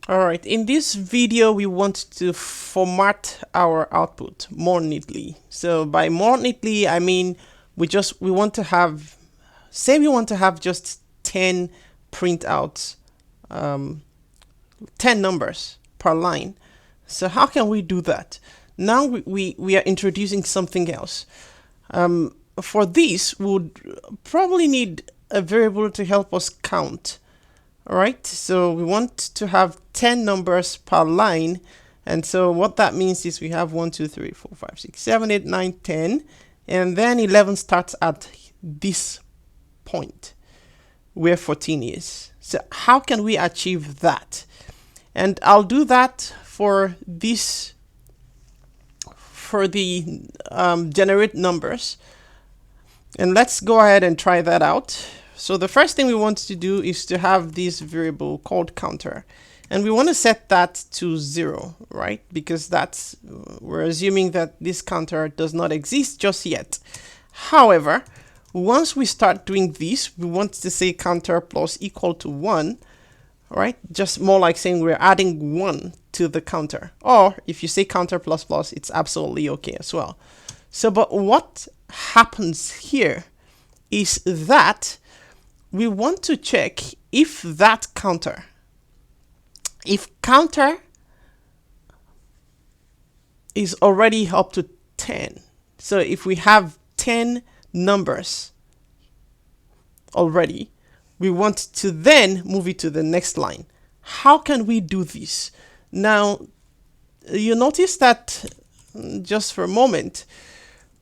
All right, in this video, we want to format our output more neatly. So by more neatly, I mean we want to have, say we want to have just 10 printouts, 10 numbers per line. So how can we do that? Now we are introducing something else. For this, we would probably need a variable to help us count. All right, so we want to have 10 numbers per line. And so what that means is we have 1, 2, 3, 4, 5, 6, 7, 8, 9, 10. And then 11 starts at this point where 14 is. So how can we achieve that? And I'll do that for this, for the generate numbers. And let's go ahead and try that out. So the first thing we want to do is to have this variable called counter. And we want to set that to 0, right? Because we're assuming that this counter does not exist just yet. However, once we start doing this, we want to say counter plus equal to 1, right? Just more like saying we're adding 1 to the counter. Or if you say counter plus plus, it's absolutely okay as well. So, but what happens here is that we want to check if that counter, if counter is already up to 10. So if we have 10 numbers already, we want to then move it to the next line. How can we do this? Now, you notice that just for a moment,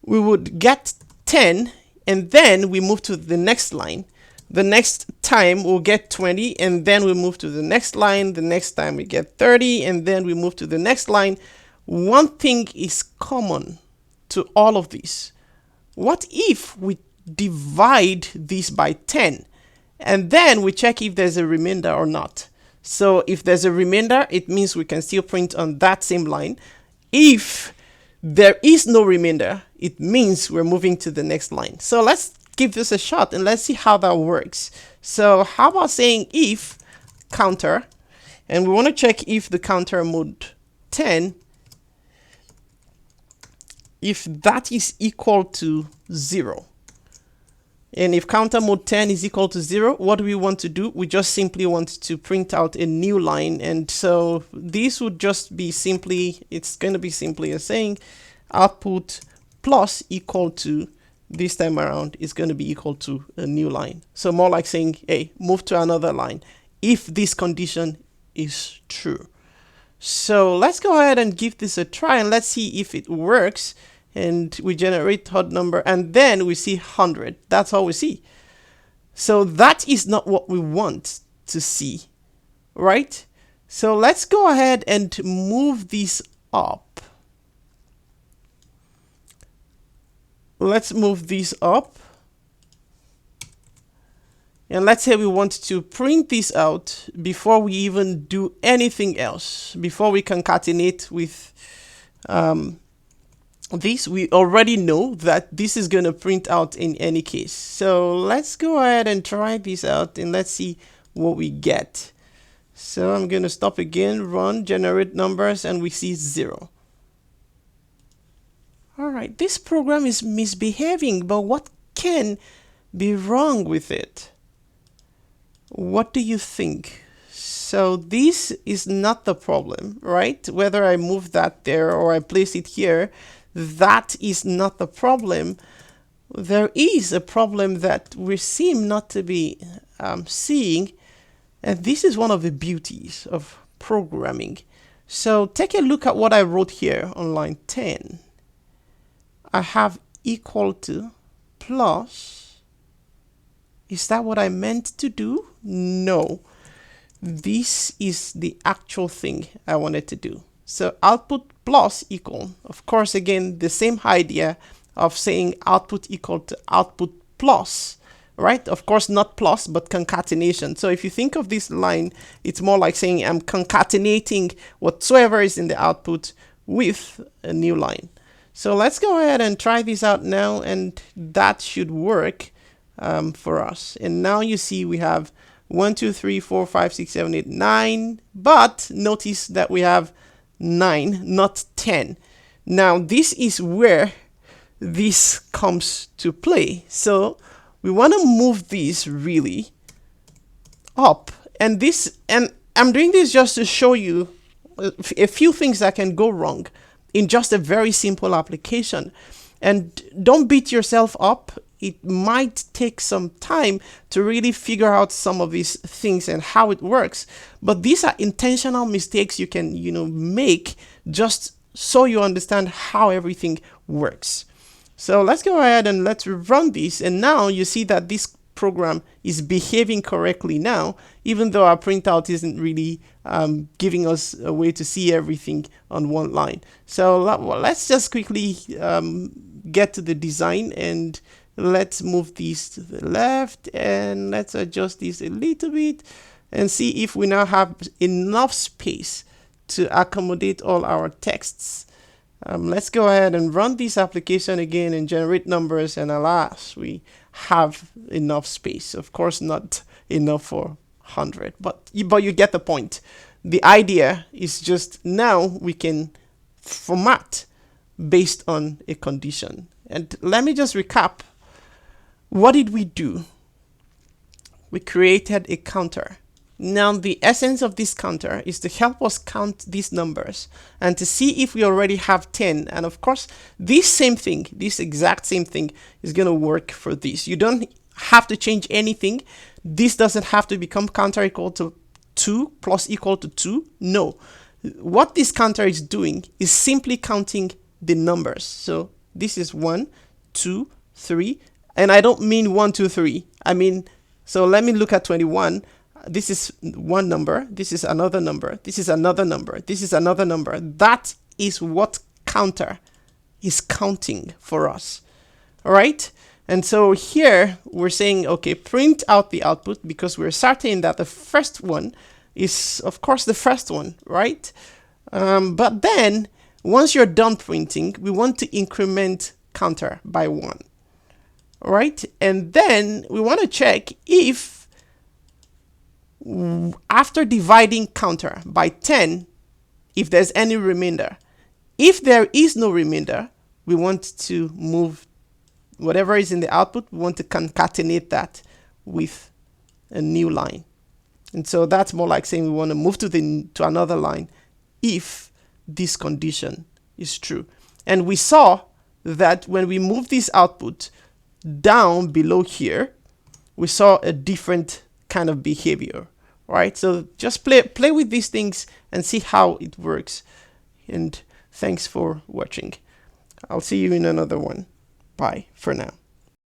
we would get 10 and then we move to the next line. The next time we'll get 20 and then we move to the next line. The next time we get 30 and then we move to the next line. One thing is common to all of these. What if we divide this by 10 and then we check if there's a remainder or not? So if there's a remainder, it means we can still print on that same line. If there is no remainder, it means we're moving to the next line. So let's give this a shot and let's see how that works. So how about saying if counter, and we want to check if the counter mode 10, if that is equal to 0. And if counter mode 10 is equal to 0, what do we want to do? We just simply want to print out a new line. And so this would just be simply, it's going to be simply as saying output plus equal to, this time around is going to be equal to a new line. So more like saying, hey, move to another line if this condition is true. So let's go ahead and give this a try and let's see if it works. And we generate odd number and then we see 100. That's all we see. So that is not what we want to see, right? So let's go ahead and move this up. Let's move this up. And let's say we want to print this out before we even do anything else. Before we concatenate with this, we already know that this is going to print out in any case. So let's go ahead and try this out and let's see what we get. So I'm going to stop again, run, generate numbers, and we see 0. All right, this program is misbehaving, but what can be wrong with it? What do you think? So this is not the problem, right? Whether I move that there or I place it here, that is not the problem. There is a problem that we seem not to be seeing, and this is one of the beauties of programming. So take a look at what I wrote here on line 10. I have equal to plus. Is that what I meant to do? No. This is the actual thing I wanted to do. So output plus equal. Of course, again, the same idea of saying output equal to output plus, right? Of course, not plus, but concatenation. So if you think of this line, it's more like saying I'm concatenating whatsoever is in the output with a new line. So let's go ahead and try this out now, and that should work for us. And now you see we have 1, 2, 3, 4, 5, 6, 7, 8, 9. But notice that we have 9, not 10. Now, this is where this comes to play. So we want to move this really up. And I'm doing this just to show you a few things that can go wrong in just a very simple application. And don't beat yourself up. It might take some time to really figure out some of these things and how it works. But these are intentional mistakes you can, make just so you understand how everything works. So let's go ahead and let's run this. And now you see that this program is behaving correctly now, even though our printout isn't really giving us a way to see everything on one line. So let's just quickly get to the design, and let's move these to the left, and let's adjust these a little bit and see if we now have enough space to accommodate all our texts. Let's go ahead and run this application again and generate numbers, and alas, we have enough space. Of course, not enough for 100, but you get the point. The idea is just now we can format based on a condition. And let me just recap. What did we do? We created a counter. Now, the essence of this counter is to help us count these numbers and to see if we already have 10. And of course, this exact same thing is going to work for this. You don't have to change anything. This doesn't have to become counter equal to 2 plus equal to 2. No. What this counter is doing is simply counting the numbers. So this is 1, 2, 3. And I don't mean 1, 2, 3. I mean, so let me look at 21. This is one number, this is another number, this is another number, this is another number. That is what counter is counting for us. All right. And so here we're saying, okay, print out the output, because we're certain that the first one is, of course, the first one, right? But then once you're done printing, we want to increment counter by 1. All right. And then we want to check if after dividing counter by 10, if there's any remainder. If there is no remainder, we want to move whatever is in the output, we want to concatenate that with a new line. And so that's more like saying we want to move to another line if this condition is true. And we saw that when we move this output down below here, we saw a different kind of behavior. Right, so just play with these things and see how it works. And thanks for watching. I'll see you in another one. Bye for now.